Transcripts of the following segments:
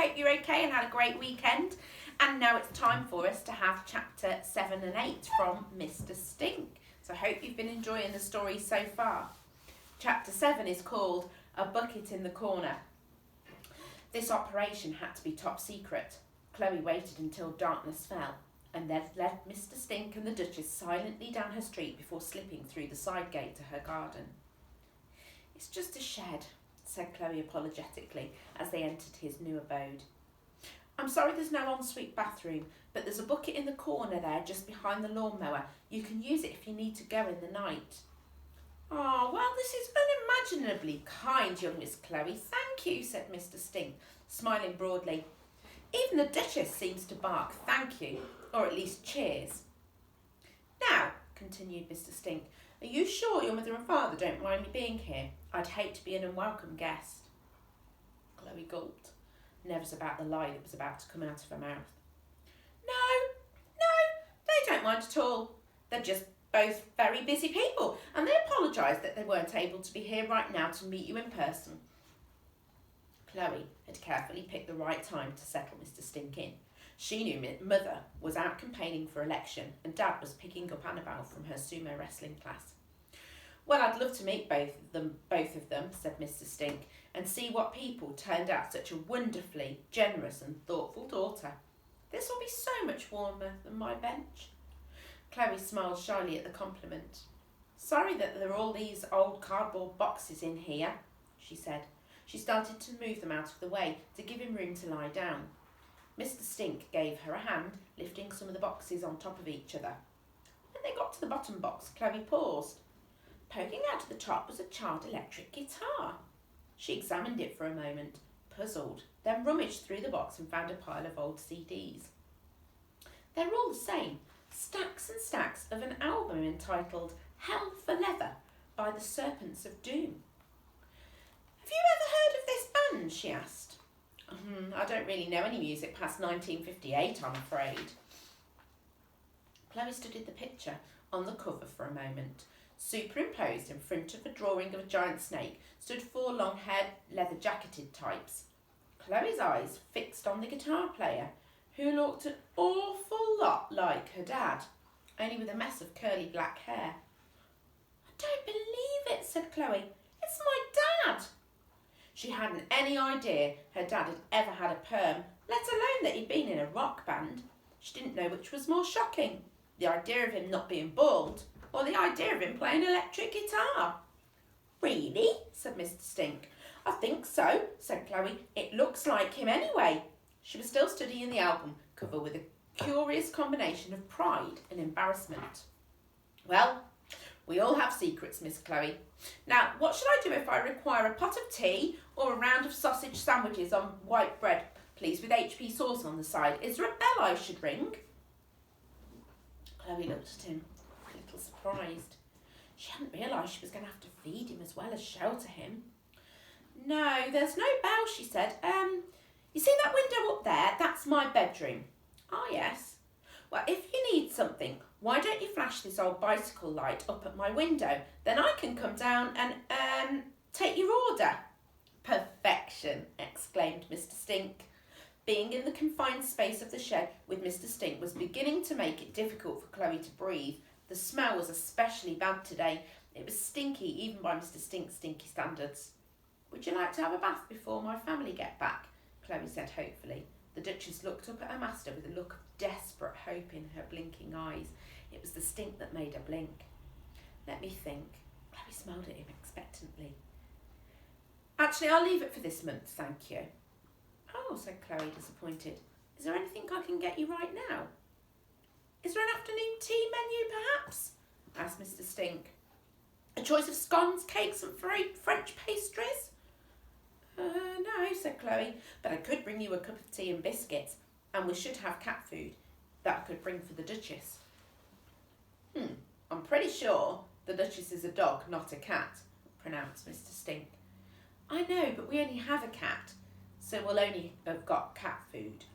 hope you're okay and had a great weekend. And now it's time for us to have chapter 7 and 8 from Mr. Stink. So I hope you've been enjoying the story so far. Chapter 7 is called A Bucket in the Corner. This operation had to be top secret. Chloe waited until darkness fell and then led Mr. Stink and the Duchess silently down her street before slipping through the side gate to her garden. "It's just a shed," said Chloe apologetically as they entered his new abode. "I'm sorry there's no ensuite bathroom, but there's a bucket in the corner there just behind the lawnmower. You can use it if you need to go in the night." "Oh, well, this is unimaginably kind, young Miss Chloe. Thank you," said Mr. Stink, smiling broadly. "Even the Duchess seems to bark thank you, or at least cheers." "Now," continued Mr. Stink, "are you sure your mother and father don't mind me being here? I'd hate to be an unwelcome guest." Chloe gulped, nervous about the lie that was about to come out of her mouth. No, they don't mind at all. They're just both very busy people, and they apologised that they weren't able to be here right now to meet you in person." Chloe had carefully picked the right time to settle Mr. Stink in. She knew Mother was out campaigning for election and Dad was picking up Annabelle from her sumo wrestling class. "Well, I'd love to meet both of them," said Mr. Stink, "and see what people turned out such a wonderfully generous and thoughtful daughter. This will be so much warmer than my bench." Chloe smiled shyly at the compliment. "Sorry that there are all these old cardboard boxes in here," she said. She started to move them out of the way to give him room to lie down. Mr. Stink gave her a hand, lifting some of the boxes on top of each other. When they got to the bottom box, Chloe paused. Poking out of the top was a charred electric guitar. She examined it for a moment, puzzled, then rummaged through the box and found a pile of old CDs. They were all the same, stacks and stacks of an album entitled Hell for Leather by the Serpents of Doom. "Have you ever heard of this band?" she asked. "I don't really know any music past 1958, I'm afraid." Chloe studied the picture on the cover for a moment. Superimposed in front of a drawing of a giant snake stood 4 long-haired, leather-jacketed types. Chloe's eyes fixed on the guitar player, who looked an awful lot like her dad, only with a mess of curly black hair. "I don't believe it," said Chloe. "It's my dad." She hadn't any idea her dad had ever had a perm, let alone that he'd been in a rock band. She didn't know which was more shocking, the idea of him not being bald, or the idea of him playing electric guitar. "Really?" said Mr. Stink. "I think so," said Chloe. "It looks like him anyway." She was still studying the album cover with a curious combination of pride and embarrassment. "Well, we all have secrets, Miss Chloe. Now, what should I do if I require a pot of tea or a round of sausage sandwiches on white bread, please, with HP sauce on the side? Is there a bell I should ring?" Chloe looked at him, a little surprised. She hadn't realised she was going to have to feed him as well as shelter him. "No, there's no bell," she said. You see that window up there? That's my bedroom." "Ah, yes. Well, if you need something, why don't you flash this old bicycle light up at my window? Then I can come down and, take your order." "Perfection," exclaimed Mr. Stink. Being in the confined space of the shed with Mr. Stink was beginning to make it difficult for Chloe to breathe. The smell was especially bad today. It was stinky even by Mr. Stink's stinky standards. "Would you like to have a bath before my family get back?" Chloe said hopefully. The Duchess looked up at her master with a look of desperate hope in her blinking eyes. It was the stink that made her blink. "Let me think." Chloe smiled at him expectantly. "Actually, I'll leave it for this month, thank you." "Oh," said Chloe, disappointed. "Is there anything I can get you right now?" "Is there an afternoon tea menu, perhaps?" asked Mr. Stink. "A choice of scones, cakes and French pastries?" No," said Chloe, "but I could bring you a cup of tea and biscuits, and we should have cat food that I could bring for the Duchess." "I'm pretty sure the Duchess is a dog, not a cat," pronounced Mr. Stink. "I know, but we only have a cat, so we'll only have got cat food."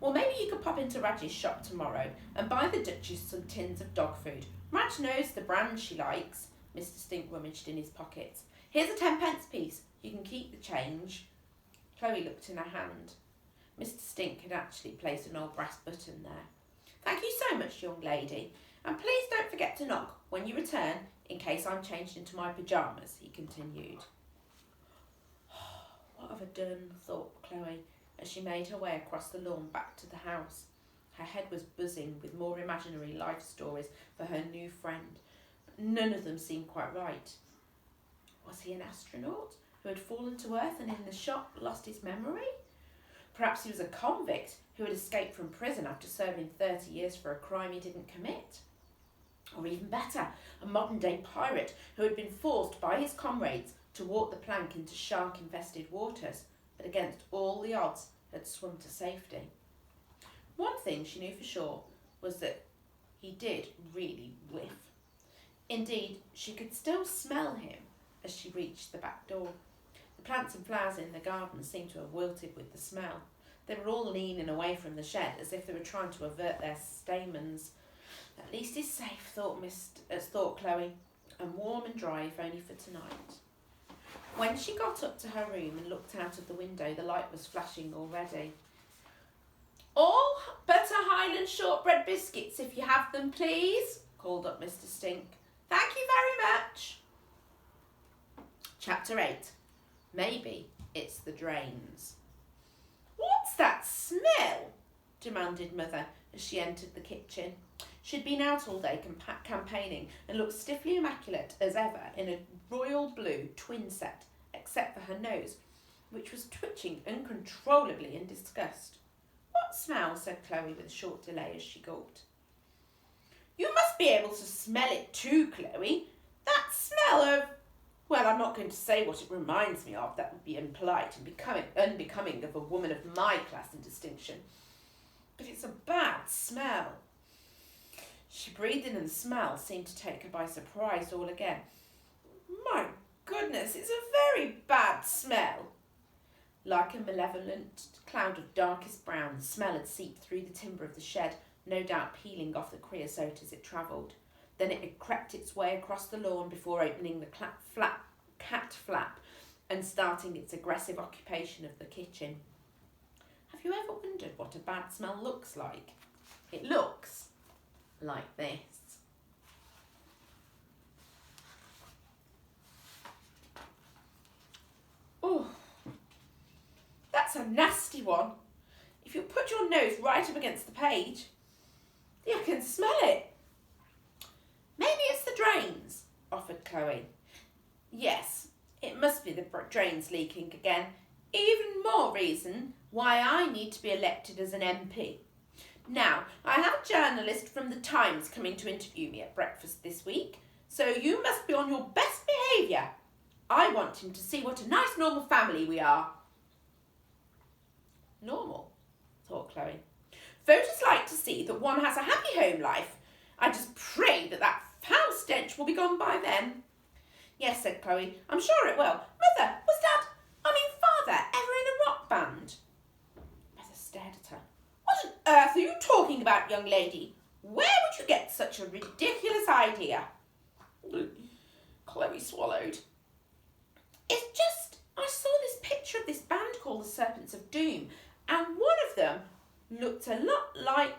"Well, maybe you could pop into Radge's shop tomorrow and buy the Duchess some tins of dog food. Radge knows the brand she likes." Mr. Stink rummaged in his pockets. "Here's a 10-pence piece. You can keep the change. Chloe looked in her hand. Mr. Stink had actually placed an old brass button there. Thank you so much, young lady. And please don't forget to knock when you return in case I'm changed into my pyjamas, he continued. What have I done, thought Chloe, as she made her way across the lawn back to the house. Her head was buzzing with more imaginary life stories for her new friend. None of them seemed quite right. Was he an astronaut who had fallen to Earth and in the shock lost his memory? Perhaps he was a convict who had escaped from prison after serving 30 years for a crime he didn't commit. Or even better, a modern-day pirate who had been forced by his comrades to walk the plank into shark-infested waters, but against all the odds had swum to safety. One thing she knew for sure was that he did really whiff. Indeed, she could still smell him as she reached the back door. The plants and flowers in the garden seemed to have wilted with the smell. They were all leaning away from the shed as if they were trying to avert their stamens. At least he's safe, thought Chloe, and warm and dry if only for tonight. When she got up to her room and looked out of the window, the light was flashing already. All butter Highland shortbread biscuits, if you have them, please, called up Mr. Stink. Thank you very much. Chapter 8. Maybe it's the drains. What's that smell? Demanded Mother as she entered the kitchen. She'd been out all day campaigning and looked stiffly immaculate as ever in a royal blue twin set, except for her nose, which was twitching uncontrollably in disgust. What smell? Said Chloe with a short delay as she gulped. You must be able to smell it too, Chloe. That smell of... Well, I'm not going to say what it reminds me of. That would be impolite and unbecoming of a woman of my class and distinction. But it's a bad smell. She breathed in and the smell seemed to take her by surprise all again. My goodness, it's a very bad smell. Like a malevolent cloud of darkest brown, the smell had seeped through the timber of the shed, no doubt peeling off the creosote as it travelled. Then it had crept its way across the lawn before opening the cat flap and starting its aggressive occupation of the kitchen. Have you ever wondered what a bad smell looks like? It looks like this. Oh, that's a nasty one. If you put your nose right up against the page, you can smell it. Maybe it's the drains, offered Chloe. Yes, it must be the drains leaking again. Even more reason why I need to be elected as an MP. Now, I have a journalist from the Times coming to interview me at breakfast this week, so you must be on your best behaviour. I want him to see what a nice normal family we are. Normal, thought Chloe. Voters like to see that one has a happy home life. I just pray that foul stench will be gone by then. Yes, said Chloe, I'm sure it will. Mother, was Father ever in a rock band? Mother stared at her. What on earth are you talking about, young lady? Where would you get such a ridiculous idea? Chloe swallowed. It's just, I saw this picture of this band called the Serpents of Doom, and one of them looked a lot like...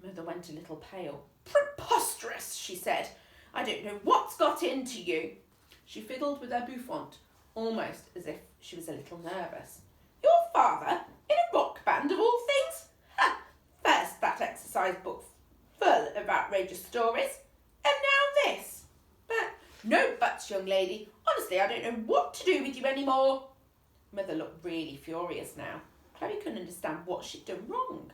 Mother went a little pale. Preposterous, she said. I don't know what's got into you. She fiddled with her bouffant, almost as if she was a little nervous. Your father in a rock band of all things? Ha! First that exercise book full of outrageous stories, and now this. But no buts, young lady. Honestly, I don't know what to do with you anymore. Mother looked really furious now. Chloe couldn't understand what she'd done wrong.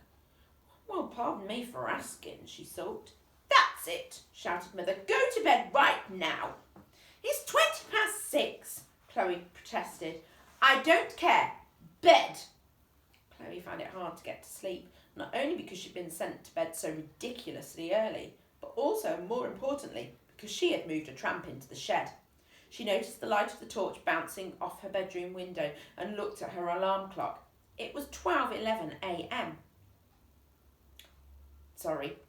Well, pardon me for asking, she sulked. That's it, shouted Mother. Go to bed right now. It's 6:20, Chloe protested. I don't care. Bed. Chloe found it hard to get to sleep, not only because she'd been sent to bed so ridiculously early, but also, more importantly, because she had moved a tramp into the shed. She noticed the light of the torch bouncing off her bedroom window and looked at her alarm clock. It was 12:11 a.m.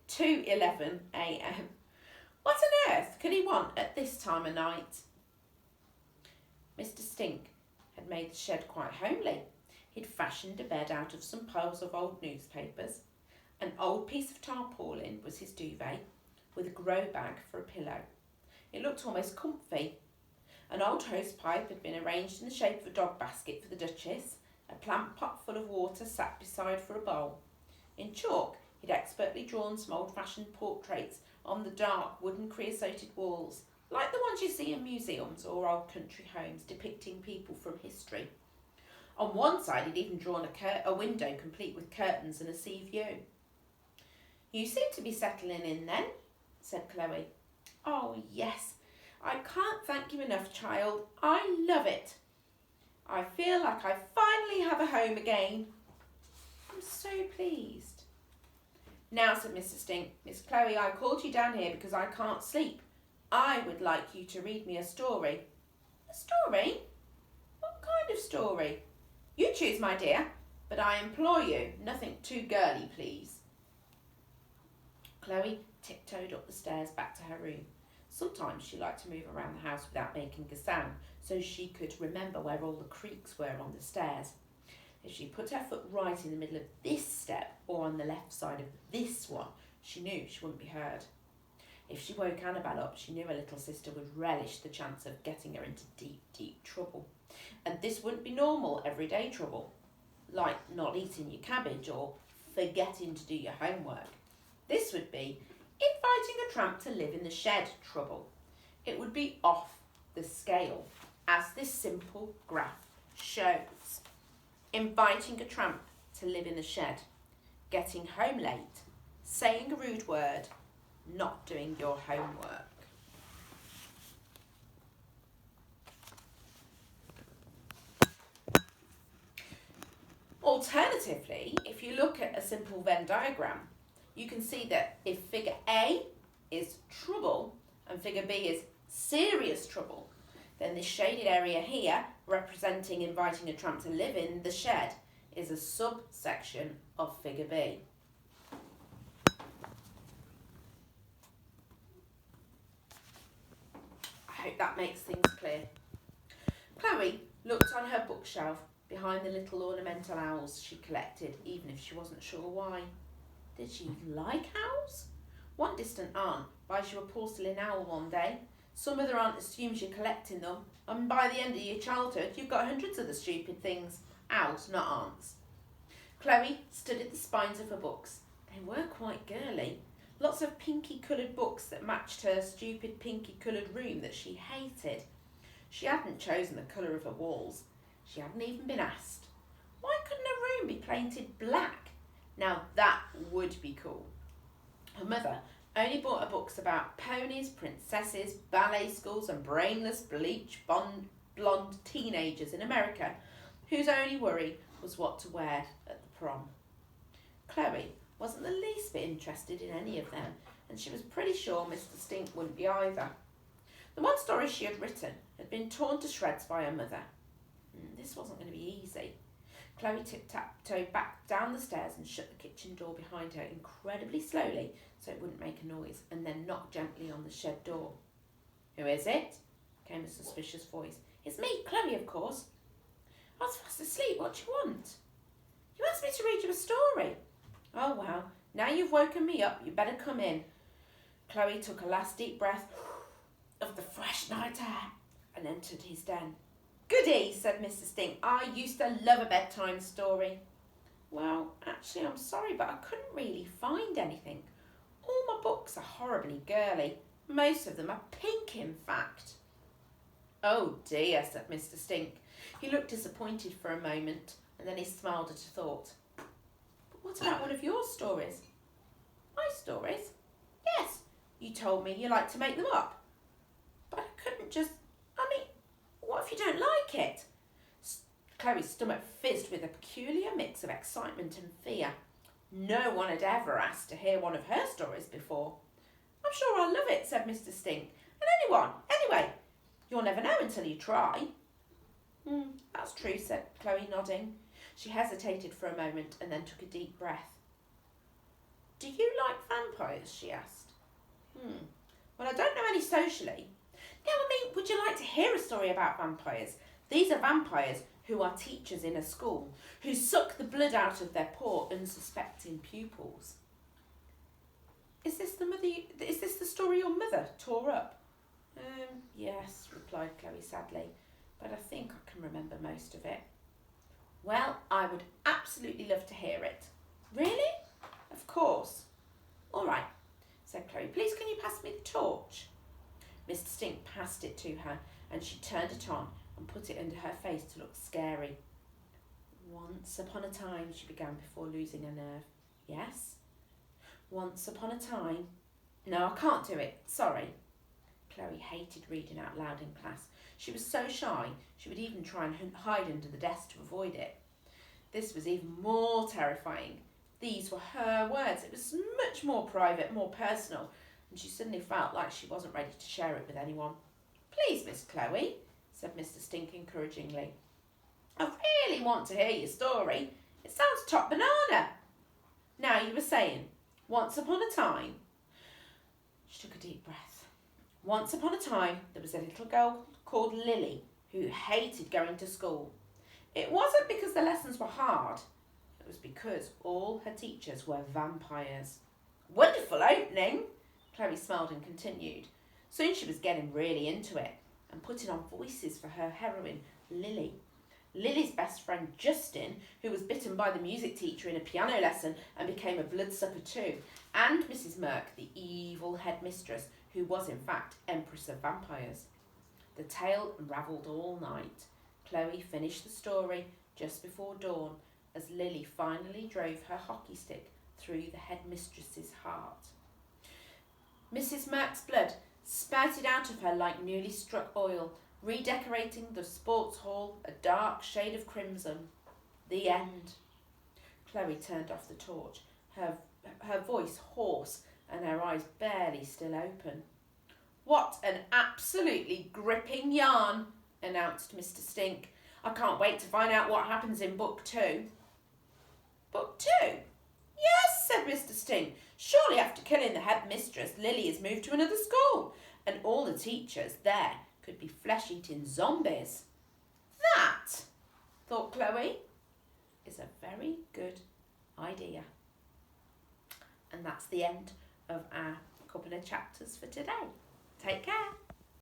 2:11 a.m. What on earth could he want at this time of night? Mr. Stink had made the shed quite homely. He'd fashioned a bed out of some piles of old newspapers. An old piece of tarpaulin was his duvet, with a grow bag for a pillow. It looked almost comfy. An old hose pipe had been arranged in the shape of a dog basket for the Duchess. A plant pot full of water sat beside for a bowl. In chalk, he'd expertly drawn some old-fashioned portraits on the dark wooden creosoted walls, like the ones you see in museums or old country homes depicting people from history. On one side, he'd even drawn a window complete with curtains and a sea view. "You seem to be settling in then," said Chloe. "Oh, yes. I can't thank you enough, child. I love it. I feel like I finally have a home again." "I'm so pleased." "Now," said Mr. Stink, "Miss Chloe, I called you down here because I can't sleep. I would like you to read me a story." "A story? What kind of story?" "You choose, my dear, but I implore you, nothing too girly, please." Chloe tiptoed up the stairs back to her room. Sometimes she liked to move around the house without making a sound, so she could remember where all the creaks were on the stairs. If she put her foot right in the middle of this step or on the left side of this one, she knew she wouldn't be heard. If she woke Annabel up, she knew her little sister would relish the chance of getting her into deep, deep trouble. And this wouldn't be normal, everyday trouble, like not eating your cabbage or forgetting to do your homework. This would be inviting a tramp to live in the shed trouble. It would be off the scale, as this simple graph shows. Inviting a tramp to live in the shed, getting home late, saying a rude word, not doing your homework. Alternatively, if you look at a simple Venn diagram, you can see that if figure A is trouble and figure B is serious trouble, then this shaded area here, representing inviting a tramp to live in the shed, is a subsection of figure B. I hope that makes things clear. Chloe looked on her bookshelf behind the little ornamental owls she collected, even if she wasn't sure why. Did she even like owls? One distant aunt buys you a porcelain owl one day. Some other aunt assumes you're collecting them, and by the end of your childhood, you've got hundreds of the stupid things. Owls, not aunts. Chloe studied the spines of her books. They were quite girly. Lots of pinky-coloured books that matched her stupid pinky-coloured room that she hated. She hadn't chosen the colour of her walls. She hadn't even been asked. Why couldn't her room be painted black? Now that would be cool. Her mother only bought her books about ponies, princesses, ballet schools and brainless bleach blonde teenagers in America whose only worry was what to wear at the prom. Chloe wasn't the least bit interested in any of them, and she was pretty sure Mr. Stink wouldn't be either. The one story she had written had been torn to shreds by her mother. This wasn't going to be easy. Chloe tiptoed back down the stairs and shut the kitchen door behind her incredibly slowly so it wouldn't make a noise, and then knocked gently on the shed door. "Who is it?" came a suspicious voice. "It's me, Chloe, of course." "I was fast asleep. What do you want?" "You asked me to read you a story." "Oh, well, now you've woken me up, you better come in." Chloe took a last deep breath of the fresh night air and entered his den. "Goody," said Mr. Stink. "I used to love a bedtime story." "Well, actually, I'm sorry, but I couldn't really find anything. All my books are horribly girly. Most of them are pink, in fact." "Oh dear," said Mr. Stink. He looked disappointed for a moment, and then he smiled at a thought. "But what about one of your stories?" "My stories?" "Yes, you told me you like to make them up." "But I couldn't just... what if you don't like it?" Chloe's stomach fizzed with a peculiar mix of excitement and fear. No one had ever asked to hear one of her stories before. "I'm sure I'll love it," said Mr. Stink. "And anyway, you'll never know until you try." That's true," said Chloe, nodding. She hesitated for a moment and then took a deep breath. "Do you like vampires?" she asked. "Well, I don't know any socially." "No, would you like to hear a story about vampires? These are vampires who are teachers in a school, who suck the blood out of their poor, unsuspecting pupils. Is this the story your mother tore up? Yes, replied Chloe sadly, but I think I can remember most of it. Well, I would absolutely love to hear it. Really? Of course. All right, said Chloe. Please can you pass me the torch? Mr. Stink passed it to her, and she turned it on and put it under her face to look scary. Once upon a time, she began before losing her nerve. Yes? Once upon a time. No, I can't do it. Sorry. Chloe hated reading out loud in class. She was so shy, she would even try and hide under the desk to avoid it. This was even more terrifying. These were her words. It was much more private, more personal, and she suddenly felt like she wasn't ready to share it with anyone. Please, Miss Chloe, said Mr. Stink encouragingly. I really want to hear your story. It sounds top banana. Now you were saying, once upon a time. She took a deep breath. Once upon a time, there was a little girl called Lily who hated going to school. It wasn't because the lessons were hard. It was because all her teachers were vampires. Wonderful opening, Chloe smiled and continued. Soon she was getting really into it and putting on voices for her heroine, Lily. Lily's best friend, Justin, who was bitten by the music teacher in a piano lesson and became a bloodsucker too, and Mrs. Merk, the evil headmistress, who was in fact Empress of Vampires. The tale unravelled all night. Chloe finished the story just before dawn as Lily finally drove her hockey stick through the headmistress's heart. Mrs. Merk's blood spouted out of her like newly struck oil, redecorating the sports hall a dark shade of crimson. The end. Chloe turned off the torch, her voice hoarse and her eyes barely still open. What an absolutely gripping yarn, announced Mr. Stink. I can't wait to find out what happens in book 2. Book 2? Yes, said Mr. Stink. Surely after killing the headmistress, Lily is moved to another school, and all the teachers there could be flesh-eating zombies. That, thought Chloe, is a very good idea. And that's the end of our couple of chapters for today. Take care.